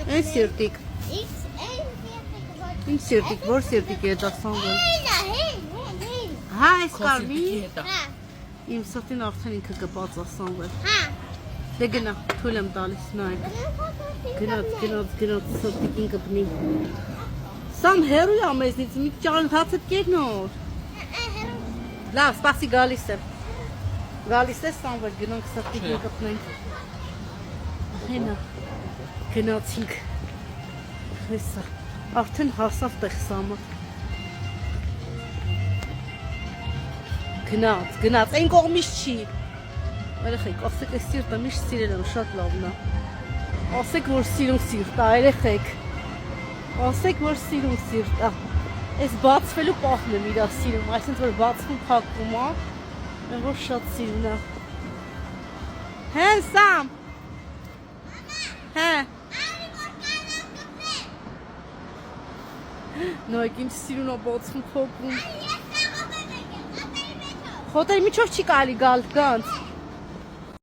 Այն սիրտիկ։ Ինչ սիրտիկ, որ սիրտիկ է դա սանվել։ Հա, այս կարմի։ Իմ սրտին արդեն ինքը կպած ասանվել։ Դե գնա, թույլ եմ տալիս նայ։ Գնաց սրտիկին կպնի։ Սամ հերույ ա մեզնից, մի ճանթացդ կեր նոր։ Լավ, սպասի գալիս եմ։ Գալիս է Սամվել, գնանք սրտիկին կպնենք։ Հենա, գնացինք։ Հեսա, արդեն հասավ տեղ Սամը։ Գնաց, այն կողմից չի։ Երեխեք, ասեք այս սիրտը միշտ սիրել եմ, շատ լավն է։ Ասեք, որ սիրուն սիրտ է, երեխեք։ Ասեք, որ սիրուն սիրտ է։ Այս բացվելու պահն եմ իրա սիրում, այսինքն որ բացվում փակվում է, որ շատ սիրուն է։ Հեն Սամ։ Հե։ Նայեք, ինչ սիրուն է բացվում փակվում։ Խոտերի միջով չի կարելի գալ, գանց։